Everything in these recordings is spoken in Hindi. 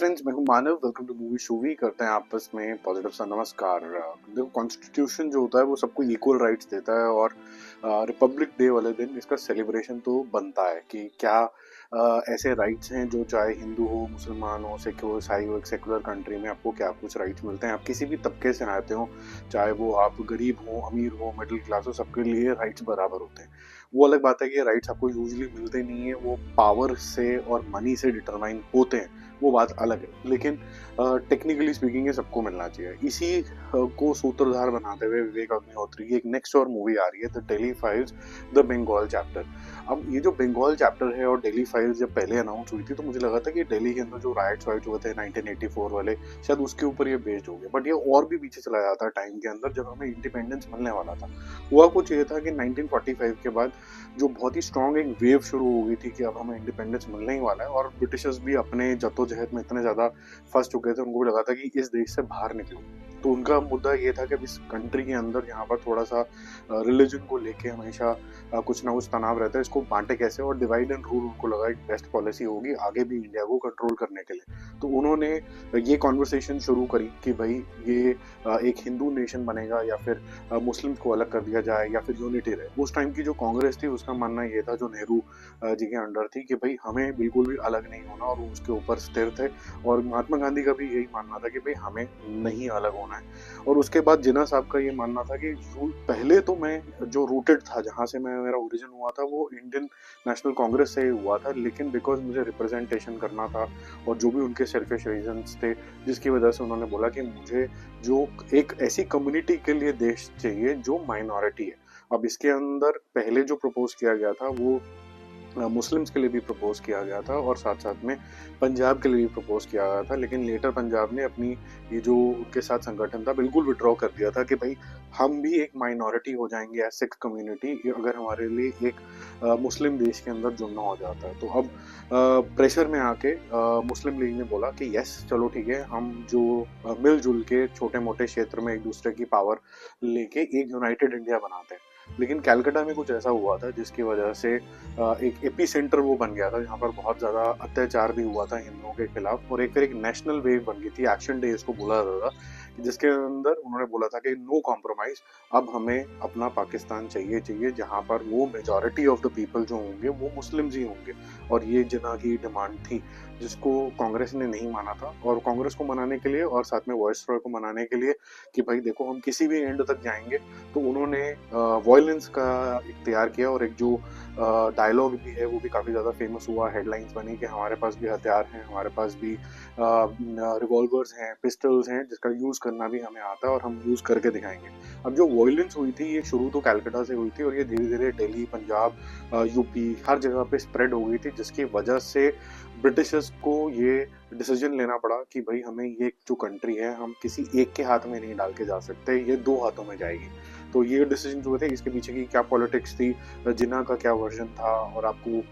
फ्रेंड्स, मैं हूं Manav. Welcome to Movie Shoovy. करते हैं आपस में पॉजिटिव सा नमस्कार। देखो, कॉन्स्टिट्यूशन जो होता है वो सबको इक्वल राइट्स देता है और रिपब्लिक डे वाले दिन इसका सेलिब्रेशन तो बनता है कि क्या ऐसे राइट्स हैं जो चाहे हिंदू हो, मुसलमान हो, सिख हो, ईसाई हो, एक सेकुलर कंट्री में आपको क्या कुछ राइट्स मिलते हैं। आप किसी भी तबके से आते हो, चाहे वो आप गरीब हो, अमीर हो, मिडिल क्लास हो, सबके लिए राइट्स बराबर होते हैं। वो अलग बात है कि राइट्स आपको यूजुअली मिलते नहीं है, वो पावर से और मनी से डिटरमाइन होते हैं, वो बात अलग है। लेकिन टेक्निकली स्पीकिंग ये सबको मिलना चाहिए। इसी को सूत्रधार बनाते हुए विवेक अग्निहोत्री की एक नेक्स्ट और मूवी आ रही है, the Delhi files, the Bengal chapter. अब ये जो बंगाल चैप्टर है और दिल्ली फाइल्स जब पहले अनाउंस हुई थी तो मुझे लगा था कि दिल्ली के अंदर जो राइट्स वाइट्स हुए थे 1984 वाले, शायद उसके ऊपर ये बेस्ड हो गया। बट ये और भी पीछे चला जाता है टाइम के अंदर, जब हमें इंडिपेंडेंस मिलने वाला था। हुआ कुछ ये था कि 1945 के बाद जो बहुत ही स्ट्रॉन्ग एक वेव शुरू हो गई थी कि अब हमें इंडिपेंडेंस मिलने ही वाला है, और ब्रिटिशर्स भी अपने जद्दोजहद में इतने ज्यादा फंस चुके थे, उनको भी लगा था कि इस देश से बाहर निकलो। तो उनका मुद्दा ये था कि अब इस कंट्री के अंदर यहाँ पर थोड़ा सा रिलीजन को लेके हमेशा कुछ ना कुछ तनाव रहता है, इसको बांटे कैसे, और डिवाइड एंड रूल उनको लगा एक बेस्ट पॉलिसी होगी आगे भी इंडिया को कंट्रोल करने के लिए। तो उन्होंने ये कॉन्वर्सेशन शुरू करी कि भाई ये एक हिंदू नेशन बनेगा या फिर मुस्लिम को अलग कर दिया जाए या फिर यूनिटी रहे। उस टाइम की जो कांग्रेस थी उसका मानना ये था, जो नेहरू जी के अंडर थी, कि भाई हमें बिल्कुल भी अलग नहीं होना, और वो उसके ऊपर स्थिर थे। और महात्मा गांधी का भी यही मानना था कि भाई हमें नहीं अलग होना है। और उसके बाद जिन्ना साहब का ये मानना था कि पहले तो मैं जो रूटेड था, जहाँ से मैं मेरा ओरिजिन हुआ था, वो इंडियन नेशनल कांग्रेस से हुआ था, लेकिन बिकॉज मुझे रिप्रेजेंटेशन करना था और जो भी उनके सेल्फिश रीजंस थे, जिसकी वजह से उन्होंने बोला कि मुझे जो एक ऐसी कम्युनिटी के लिए देश चाहिए जो माइनॉरिटी है। अब इसके अंदर पहले जो प्रपोज किया गया था वो मुस्लिम्स के लिए भी प्रपोज किया गया था और साथ साथ में पंजाब के लिए भी प्रपोज किया गया था। लेकिन लेटर पंजाब ने अपनी ये जो उनके साथ संगठन था बिल्कुल विड्रॉ कर दिया था कि भाई हम भी एक माइनॉरिटी हो जाएंगे एज सिख कम्युनिटी अगर हमारे लिए एक मुस्लिम देश के अंदर जुड़ना हो जाता है। तो अब प्रेशर में आके मुस्लिम लीग ने बोला कि यस चलो ठीक है, हम जो मिलजुल के छोटे मोटे क्षेत्र में एक दूसरे की पावर लेके एक यूनाइटेड इंडिया बनाते हैं। लेकिन कलकत्ता में कुछ ऐसा हुआ था जिसकी वजह से एक एपी सेंटर वो बन गया था, जहाँ पर बहुत ज़्यादा अत्याचार भी हुआ था हिंदुओं के खिलाफ, और एक फिर एक नेशनल वेव बन गई थी, एक्शन डे इसको बोला जाता था, जिसके अंदर उन्होंने बोला था कि नो कॉम्प्रोमाइज, अब हमें अपना पाकिस्तान चाहिए चाहिए, जहाँ पर वो मेजॉरिटी ऑफ द पीपल जो होंगे वो मुस्लिम्स ही होंगे। और ये जिन्ना की डिमांड थी, जिसको कांग्रेस ने नहीं माना था। और कांग्रेस को मनाने के लिए और साथ में वायसरॉय को मनाने के लिए कि भाई देखो हम किसी भी एंड तक जाएंगे, तो उन्होंने वॉयलेंस का इख्तियार किया। और एक जो डायलॉग भी है वो भी काफ़ी ज़्यादा फेमस हुआ, हेडलाइंस बनी कि हमारे पास भी हथियार हैं, हमारे पास भी रिवॉल्वर्स हैं, पिस्टल्स हैं, जिसका यूज़ करना भी हमें आता है और हम यूज़ करके दिखाएंगे। अब जो वॉयलेंस हुई थी ये शुरू तो कलकत्ता से हुई थी और ये धीरे धीरे दिल्ली, पंजाब, यूपी हर जगह पे स्प्रेड हो गई थी, जिसकी वजह से ब्रिटिशर्स को ये डिसीजन लेना पड़ा कि भाई हमें ये जो कंट्री है हम किसी एक के हाथ में नहीं डाल के जा सकते, ये दो हाथों में जाएगी। तो ये डिसीजन जो थे, इसके पीछे की क्या पॉलिटिक्स थी, जिन्ना का क्या वर्जन था, और आपको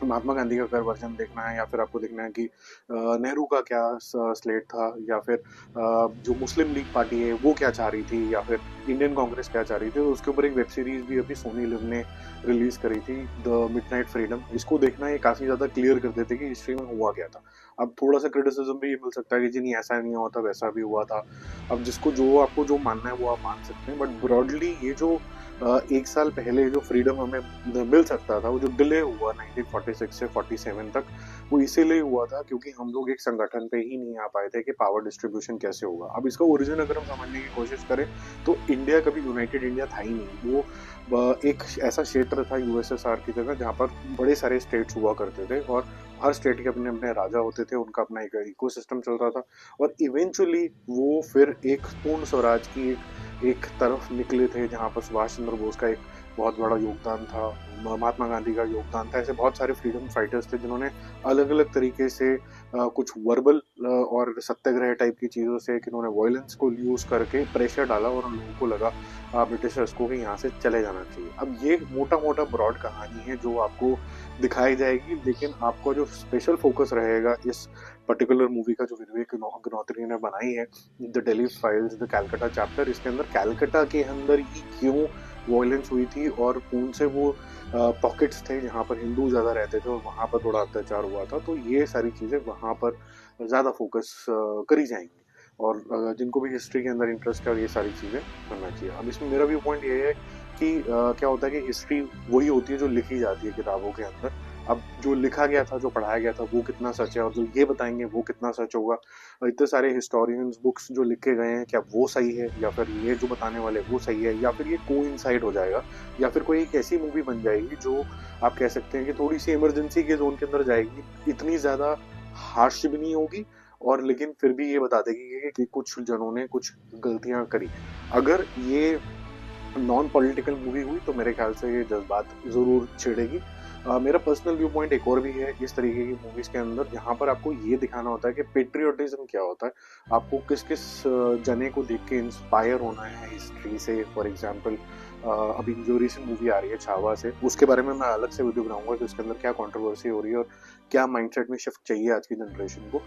महात्मा गांधी का अगर वर्जन देखना है या फिर आपको देखना है कि नेहरू का क्या स्लेट था, या फिर जो मुस्लिम लीग पार्टी है वो क्या चाह रही थी, या फिर इंडियन कांग्रेस क्या चाह रही थी, उसके ऊपर एक वेब सीरीज भी अभी सोनी लिव ने रिलीज करी थी, द मिडनाइट फ्रीडम। इसको देखना ये काफी ज्यादा क्लियर कर देते कि हिस्ट्री में हुआ क्या था। अब थोड़ा सा क्रिटिसिज्म भी ये मिल सकता है कि जी नहीं ऐसा नहीं हुआ था, वैसा भी हुआ था। अब जिसको जो आपको जो मानना है वो आप मान सकते हैं, बट ब्रॉडली ये जो एक साल पहले जो फ्रीडम हमें मिल सकता था, वो जो डिले हुआ 1946 से 47 तक, वो इसीलिए हुआ था क्योंकि हम लोग एक संगठन पे ही नहीं आ पाए थे कि पावर डिस्ट्रीब्यूशन कैसे होगा। अब इसका ओरिजिन अगर हम समझने की कोशिश करें तो इंडिया कभी यूनाइटेड इंडिया था ही नहीं। वो एक ऐसा क्षेत्र था यूएसएसआर की तरह, जहाँ पर बड़े सारे स्टेट्स हुआ करते थे और हर स्टेट के अपने अपने राजा होते थे, उनका अपना एक इकोसिस्टम चलता था, और इवेंचुअली वो फिर एक पूर्ण स्वराज की एक तरफ निकले थे, जहाँ पर सुभाष चंद्र बोस का एक बहुत बड़ा योगदान था, महात्मा गांधी का योगदान था। ऐसे बहुत सारे फ्रीडम फाइटर्स थे जिन्होंने अलग अलग तरीके से कुछ वर्बल और सत्याग्रह टाइप की चीज़ों से, जिन्होंने वायलेंस को यूज़ करके प्रेशर डाला और उन लोगों को लगा ब्रिटिशर्स को कि यहाँ से चले जाना चाहिए। अब ये मोटा मोटा ब्रॉड कहानी है जो आपको दिखाई जाएगी, लेकिन आपका जो स्पेशल फोकस रहेगा इस पर्टिकुलर मूवी का जो विवेक अग्निहोत्री ने बनाई है, the Delhi files, the Calcutta chapter, इसके अंदर कलकत्ता के अंदर ही क्यों वॉयलेंस हुई थी और कौन से वो पॉकेट्स थे जहाँ पर हिंदू ज़्यादा रहते थे और वहाँ पर थोड़ा अत्याचार हुआ था, तो ये सारी चीज़ें वहाँ पर ज़्यादा फोकस करी जाएंगी। और जिनको भी हिस्ट्री के अंदर इंटरेस्ट है और ये सारी चीज़ें करना चाहिए। अब इसमें मेरा व्यू पॉइंट ये है कि क्या होता है कि हिस्ट्री वही होती है जो लिखी जाती है किताबों के अंदर। अब जो लिखा गया था, जो पढ़ाया गया था, वो कितना सच है, और जो ये बताएंगे वो कितना सच होगा। और इतने सारे हिस्टोरियंस बुक्स जो लिखे गए हैं, क्या वो सही है, या फिर ये जो बताने वाले वो सही है, या फिर ये कोइंसाइड हो जाएगा, या फिर कोई एक ऐसी मूवी बन जाएगी जो आप कह सकते हैं कि थोड़ी सी इमरजेंसी के जोन के अंदर जाएगी, इतनी ज्यादा हार्श भी नहीं होगी, और लेकिन फिर भी ये बता देगी कि कुछ जनों ने कुछ गलतियां करी। अगर ये नॉन पॉलिटिकल मूवी हुई तो मेरे ख्याल से ये जज्बात जरूर छेड़ेगी। मेरा पर्सनल व्यू पॉइंट एक और भी है इस तरीके की मूवीज के अंदर, जहाँ पर आपको ये दिखाना होता है कि पेट्रियोटिज्म क्या होता है। आपको किस किस जने को देख के इंस्पायर होना है हिस्ट्री से। फॉर एग्जाम्पल अभी जो रिसेंट मूवी आ रही है छावा से, उसके बारे में मैं अलग से वीडियो बनाऊंगा कि उसके अंदर क्या कंट्रोवर्सी हो रही है और क्या माइंडसेट में शिफ्ट चाहिए आज की जनरेशन को।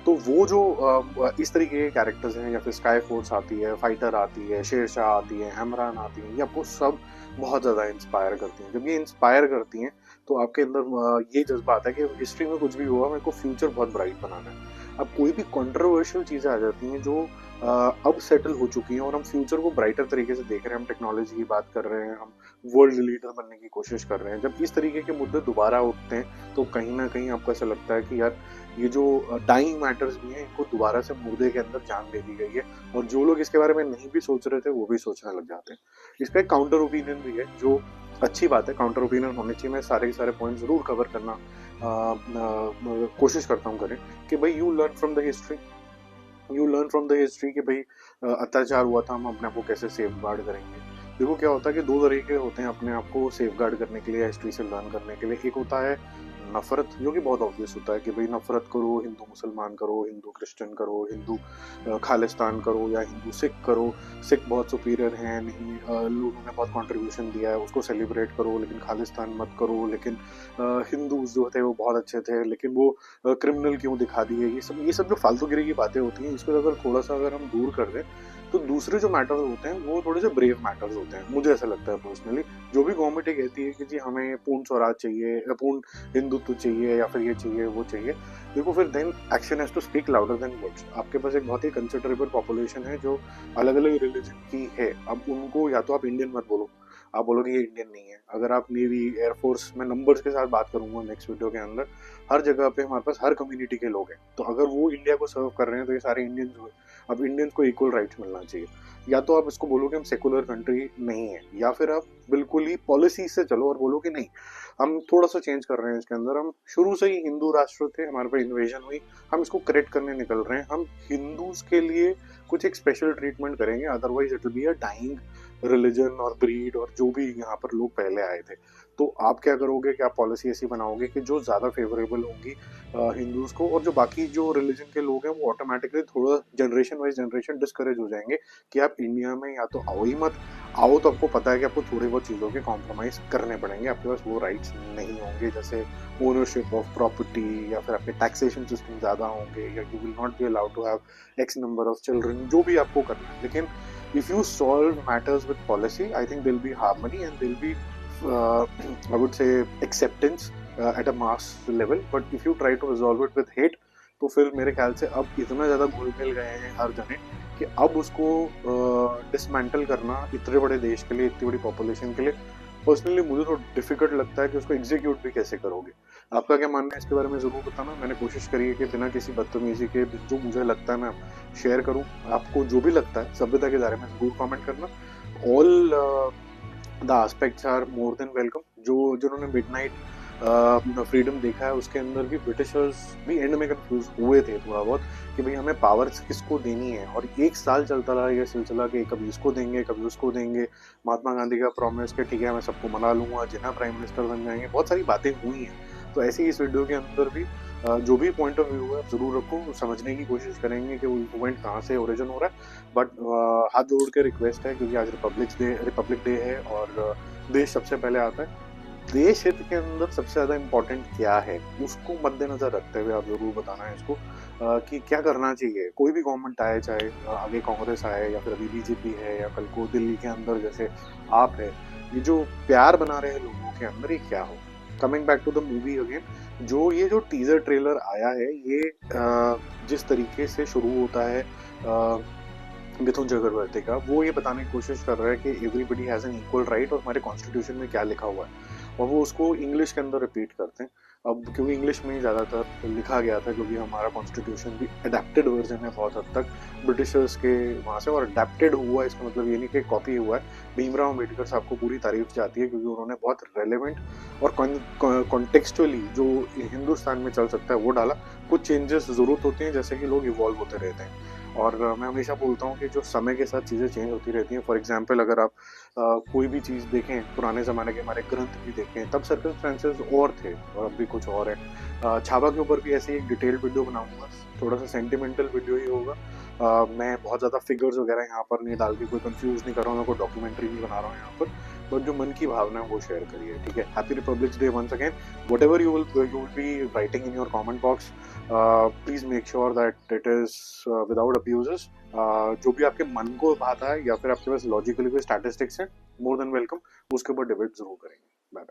तो वो जो इस तरीके के कैरेक्टर्स हैं, या फिर स्काई फोर्स आती है, फाइटर आती है, शेरशाह आती है, हैमरान आती है, ये आपको सब बहुत ज़्यादा इंस्पायर करती हैं। जब ये इंस्पायर करती हैं तो आपके अंदर ये जज्बा आता है कि हिस्ट्री में कुछ भी हुआ, मेरे को फ्यूचर बहुत ब्राइट बनाना है। अब कोई भी कंट्रोवर्शियल चीज़ें आ जाती हैं जो अब सेटल हो चुकी हैं, और हम फ्यूचर को ब्राइटर तरीके से देख रहे हैं, हम टेक्नोलॉजी की बात कर रहे हैं, हम वर्ल्ड लीडर बनने की कोशिश कर रहे हैं। जब इस तरीके के मुद्दे दोबारा उठते हैं तो कहीं ना कहीं आपको ऐसा लगता है कि यार ये जो डाइंग मैटर्स भी हैं, इनको दोबारा से मुर्दे के अंदर जान दे दी गई है, और जो लोग इसके बारे में नहीं भी सोच रहे थे वो भी सोचने लग जाते हैं। इसका एक काउंटर ओपिनियन भी है, जो अच्छी बात है, काउंटर ओपिनियन होने चाहिए। मैं सारे के सारे पॉइंट जरूर कवर करना कोशिश करता हूँ करें कि भाई you learn from the history, you learn from the history कि भाई अत्याचार हुआ था, हम अपने आप को कैसे सेफ गार्ड करेंगे। देखो क्या होता है कि दो तरीके होते हैं अपने आप को सेफ गार्ड करने के लिए, हिस्ट्री से लर्न करने के लिए। एक होता है नफरत, जो कि बहुत ऑब्वियस होता है कि भाई नफरत करो, हिंदू मुसलमान करो, हिंदू क्रिश्चियन करो, हिंदू खालिस्तान करो, या हिंदू सिख करो। सिख बहुत सुपीरियर हैं, नहीं लोगों ने बहुत कंट्रीब्यूशन दिया है, उसको सेलिब्रेट करो, लेकिन खालिस्तान मत करो। लेकिन हिंदूज जो थे वो बहुत अच्छे थे, लेकिन वो क्रिमिनल क्यों दिखा दिए। ये सब जो फालतूगिरी की बातें होती हैं, इसको अगर थोड़ा सा अगर हम दूर कर दें तो दूसरे जो मैटर्स होते हैं वो थोड़े से ब्रेव मैटर्स होते हैं, मुझे ऐसा लगता है पर्सनली। जो भी गवर्नमेंट ये कहती है कि जी हमें पूर्ण स्वराज चाहिए, पूर्ण हिंदुत्व चाहिए, या फिर ये चाहिए वो चाहिए, देखो फिर then action has to speak louder than words. आपके पास एक बहुत ही कंसिडरेबल पॉपुलेशन है जो अलग अलग रिलीजन की है। अब उनको या तो आप इंडियन मत बोलो, आप बोलोगे ये इंडियन नहीं है। अगर आप नेवी, एयरफोर्स में नंबर्स के साथ बात करूंगा नेक्स्ट वीडियो के अंदर, हर जगह पे हमारे पास हर कम्युनिटी के लोग हैं। तो अगर वो इंडिया को सर्व कर रहे हैं तो ये सारे इंडियंस हुए। अब इंडियंस को इक्वल राइट्स मिलना चाहिए। या तो आप इसको बोलो कि हम सेकुलर कंट्री नहीं है, या फिर आप बिल्कुल ही पॉलिसी से चलो और बोलो कि नहीं, हम थोड़ा सा चेंज कर रहे हैं इसके अंदर। हम शुरू से ही हिंदू राष्ट्र थे, हमारे पे इन्वेजन हुई, हम इसको करेक्ट करने निकल रहे हैं। हम हिंदूज के लिए कुछ एक स्पेशल ट्रीटमेंट करेंगे, otherwise it will be a dying religion और ब्रीड, और जो भी यहाँ पर लोग पहले आए थे। तो आप क्या करोगे कि आप पॉलिसी ऐसी बनाओगे कि जो ज़्यादा फेवरेबल होंगी हिंदूज को, और जो बाकी जो रिलीजन के लोग हैं वो ऑटोमेटिकली थोड़ा जनरेशन वाइज जनरेशन डिस्करेज हो जाएंगे कि आप इंडिया में या तो आओ ही मत। आओ तो आपको पता है कि आपको थोड़ी बहुत चीज़ों के कॉम्प्रोमाइज़ करने पड़ेंगे, आपके पास वो राइट्स नहीं होंगे, जैसे ओनरशिप ऑफ प्रॉपर्टी, या फिर आपके टैक्सेशन सिस्टम ज़्यादा होंगे, या you will not be allowed to have X number of children, जो भी आपको करना है। लेकिन if you solve matters with policy, I think there'll be harmony, and there'll be I would say acceptance at a mass level. But if you try to resolve it with hate, तो फिर मेरे ख्याल से अब इतना ज़्यादा घुल मिल गए हैं हर जने कि अब उसको डिसमेंटल करना इतने बड़े देश के लिए, इतनी बड़ी पॉपुलेशन के लिए, पर्सनली मुझे तो डिफिकल्ट लगता है कि उसको एग्जीक्यूट भी कैसे करोगे। आपका क्या मानना है इसके बारे में ज़रूर बताना। मैंने कोशिश करी है कि बिना किसी बदतमीजी के जो मुझे लगता है मैं शेयर करूं। आपको जो भी लगता है सभ्यता के बारे में जरूर कमेंट करना। All the aspects are more than welcome. जो जिन्होंने मिडनाइट फ्रीडम देखा है उसके अंदर भी ब्रिटिशर्स भी एंड में कंफ्यूज हुए थे थोड़ा बहुत कि भाई हमें पावर्स किसको देनी है, और एक साल चलता रहा ये सिलसिला कि कभी इसको देंगे कभी उसको देंगे। महात्मा गांधी का प्रॉमिस कि ठीक है मैं सबको मना लूंगा, जिन्ना प्राइम मिनिस्टर बन जाएंगे, बहुत सारी बातें हुई हैं। तो ऐसे ही इस वीडियो के अंदर भी जो भी पॉइंट ऑफ व्यू है आप जरूर रखो, समझने की कोशिश करेंगे कि वो पॉइंट कहाँ से ओरिजिन हो रहा है। बट हाथ जोड़ के रिक्वेस्ट है, क्योंकि आज रिपब्लिक डे है और देश सबसे पहले आता है। देश हित के अंदर सबसे ज्यादा इम्पोर्टेंट क्या है उसको मद्देनजर रखते हुए आप जरूर बताना है इसको कि क्या करना चाहिए। कोई भी गवर्नमेंट आए, चाहे आगे कांग्रेस आए या फिर अभी बीजेपी है, या कल को दिल्ली के अंदर जैसे आप है, ये जो प्यार बना रहे हैं लोगों के अंदर, ये क्या हो। Coming back to the movie again, जो टीजर ट्रेलर आया है, ये जिस तरीके से शुरू होता है मिथुन चक्रवर्ती का, वो ये बताने की कोशिश कर रहा है कि everybody has an equal right और हमारे कॉन्स्टिट्यूशन में क्या लिखा हुआ है, और वो उसको इंग्लिश के अंदर रिपीट करते हैं। अब क्योंकि इंग्लिश में ही ज़्यादातर लिखा गया था, क्योंकि हमारा कॉन्स्टिट्यूशन भी अडेप्टेड वर्जन है बहुत हद तक ब्रिटिशर्स के वहाँ से, और अडेप्टेड हुआ है इसका मतलब ये नहीं कि कॉपी हुआ है। भीमराव अम्बेडकर साहब को पूरी तारीफ जाती है, क्योंकि उन्होंने बहुत रेलेवेंट और कॉन्टेक्सचुअली जो हिंदुस्तान में चल सकता है वो डाला। कुछ चेंजेस ज़रूरत होती हैं, जैसे कि लोग इवॉल्व होते रहते हैं, और मैं हमेशा बोलता हूँ कि जो समय के साथ चीज़ें चेंज होती रहती हैं। फॉर एग्जांपल, अगर आप कोई भी चीज़ देखें, पुराने ज़माने के हमारे ग्रंथ भी देखें, तब सर्कमस्टेंसेस और थे और अब भी कुछ और है। छावा के ऊपर भी ऐसे ही एक डिटेल्ड वीडियो बनाऊंगा, थोड़ा सा सेंटिमेंटल वीडियो ही होगा। मैं बहुत ज़्यादा फिगर्स वगैरह यहाँ पर नहीं डाल के कोई कंफ्यूज नहीं कर रहा हूँ, मैं कोई डॉक्यूमेंट्री नहीं बना रहा हूँ यहाँ पर, बट जो मन की भावना है वो शेयर करिए, ठीक है। Happy republics day once again. Whatever you will be writing in your comment box, please make sure that it is without abuses. जो भी आपके मन को भाता है या फिर आपके पास लॉजिकली कोई स्टैटिस्टिक्स है, मोर देन वेलकम, उसके ऊपर डिबेट जरूर करेंगे। बाय।